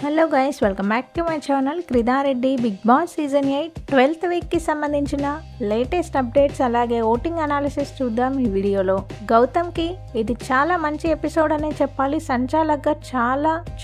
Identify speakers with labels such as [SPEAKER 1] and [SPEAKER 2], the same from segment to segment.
[SPEAKER 1] Hello guys, welcome back to my channel. క్రిదారెడ్డి Bigg Boss season 8 12th వీక్కి సంబంధించిన latest updates అలాగే voting analysis చూద్దాం ఈ వీడియోలో. గౌతమ్కి ఇది చాలా మంచి ఎపిసోడ్ అనే చెప్పాలి. సంచాలక్గా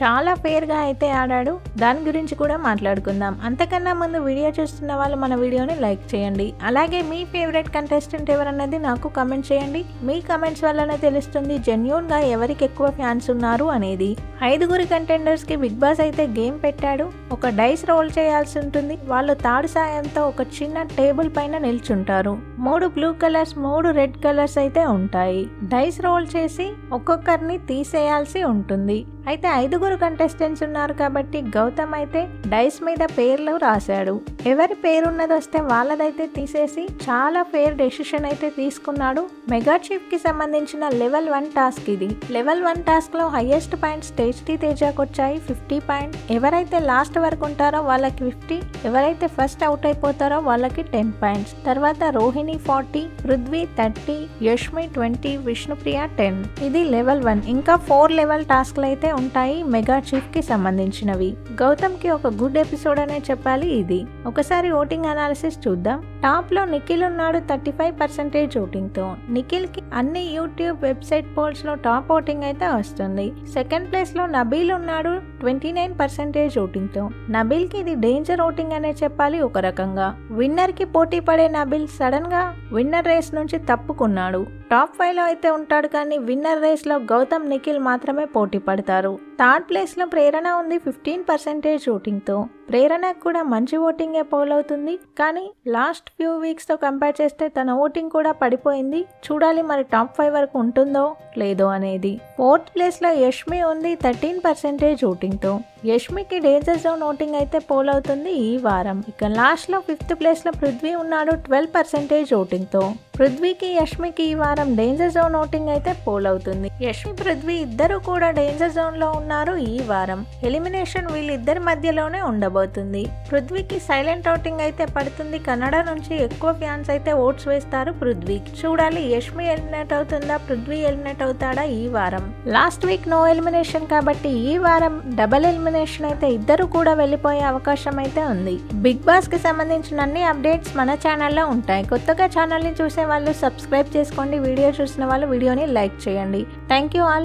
[SPEAKER 1] చాలా ఫేర్గా అయితే ఆడాడు. దాని గురించి కూడా మాట్లాడుకుందాం. అంతకన్నా ముందు వీడియో చూస్తున్న వాళ్ళు మన వీడియోని లైక్ చేయండి. అలాగే మీ ఫేవరెట్ కంటెస్టెంట్ ఎవరన్నది నాకు కమెంట్ చేయండి. మీ కమెంట్స్ వల్లనే తెలుస్తుంది జెన్యూన్గా ఎవరికి ఎక్కువ ఫ్యాన్స్ ఉన్నారు అనేది. 5 కంటెండర్స్కి బిగ్ బాస్ అయితే గేమ్ పెట్టాడు. ఒక డైస్ రోల్ చేయాల్సి ఉంటుంది. వాళ్ళు తాడు సాయంతో ఒక చిన్న టేబుల్ పైన నిల్చుంటారు. 3 బ్లూ కలర్స్ 3 రెడ్ కలర్స్ అయితే ఉంటాయి. డైస్ రోల్ చేసి ఒక్కొక్కరిని తీసేయాల్సి ఉంటుంది. అయితే 5 కంటెస్టెంట్స్ ఉన్నారు కాబట్టి గౌతమ్ అయితే డైస్ మీద పేర్లు రాశాడు. ఎవరి పేరున్నది వస్తే వాళ్ళదైతే తీసేసి చాలా ఫేర్ డెసిషన్ అయితే తీసుకున్నాడు. మెగా చీఫ్ కి సంబంధించిన లెవెల్ 1 టాస్క్ ఇది. లెవెల్ 1 టాస్క్ లో హైయెస్ట్ పాయింట్స్ టేస్టీ తేజాకి వచ్చాయి 50 పాయింట్. ఎవరైతే లాస్ట్ వరకు ఉంటారో వాళ్ళకి 50, ఎవరైతే ఫస్ట్ అవుట్ అయిపోతారో వాళ్ళకి 10 పాయింట్స్. తర్వాత రోహిణి 40, పృథ్వీ 30, యష్మి 20, విష్ణుప్రియ 10. ఇది లెవెల్ 1. ఇంకా 4 లెవెల్ టాస్క్లు అయితే ఉంటాయి మెగా చీఫ్ కి సంబంధించినవి. గౌతమ్ కి ఒక గుడ్ ఎపిసోడ్ అనే చెప్పాలి ఇది. ఒకసారి ఓటింగ్ అనాలిసిస్ చూద్దాం. టాప్ లో నిఖిల్ ఉన్నాడు 35% ఓటింగ్ తో. నిఖిల్ కి అన్ని యూట్యూబ్ వెబ్సైట్ పోల్స్ లో టాప్ ఓటింగ్ అయితే వస్తుంది. సెకండ్ ప్లేస్ లో నబీల్ ఉన్నాడు 29% ఓటింగ్ తో. నబీల్ కి ఇది డేంజర్ ఓటింగ్ అనే చెప్పాలి ఒక రకంగా. విన్నర్ కి పోటీ పడే నబీల్ సడన్ గా విన్నర్ రేస్ నుంచి తప్పుకున్నాడు. టాప్ 5 లో అయితే ఉంటాడు కానీ విన్నర్ రేస్ లో గౌతమ్ నిఖిల్ మాత్రమే పోటీ పడతారు. థర్డ్ ప్లేస్ లో ప్రేరణ ఉంది 15% ఓటింగ్ తో. ప్రేరణకు కూడా మంచి ఓటింగే పోల్ అవుతుంది. కానీ లాస్ట్ ఫ్యూ వీక్స్ తో కంపేర్ చేస్తే తన ఓటింగ్ కూడా పడిపోయింది. చూడాలి మరి టాప్ 5 వరకు ఉంటుందో లేదో అనేది. ఫోర్త్ ప్లేస్ లో యష్మి ఉంది 13% ఓటింగ్ తో. యష్మికి డేంజర్ జోన్ ఓటింగ్ అయితే పోల్ అవుతుంది ఈ వారం. ఇక లాస్ట్ లో 5th ప్లేస్ లో పృథ్వీ ఉన్నాడు 12% ఓటింగ్ తో. పృథ్వీకి యష్మికి ఈ వారం డేంజర్ జోన్ ఓటింగ్ అయితే పోల్ అవుతుంది. యష్మి పృథ్వీ ఇద్దరు కూడా డేంజర్ జోన్ లో ఉన్నారు ఈ వారం. ఎలిమినేషన్ వీళ్ళిద్దరి మధ్యలోనే ఉండబోతుంది. పృథ్వీకి సైలెంట్ ఓటింగ్ అయితే పడుతుంది. కన్నడ నుంచి ఎక్కువ ఫ్యాన్స్ అయితే ఓట్స్ వేస్తారు పృథ్వీకి. చూడాలి యష్మి ఎలిమినేట్ అవుతుందా, పృథ్వీ ఎలిమినేట్ అవుతాడా ఈ వారం. లాస్ట్ వీక్ నో ఎలిమినేషన్ కాబట్టి ఈ వారం డబల్ ఎలిమినేషన్ అయితే ఇద్దరు కూడా వెళ్ళిపోయే అవకాశం అయితే ఉంది. బిగ్ బాస్ కి సంబంధించిన అన్ని అప్డేట్స్ మన ఛానల్లో ఉంటాయి. కొత్తగా ఛానల్ ని చూసే వాళ్ళు సబ్స్క్రైబ్ చేసుకోండి. వీడియో చూసిన వాళ్ళు వీడియోని లైక్ చేయండి. Thank you all.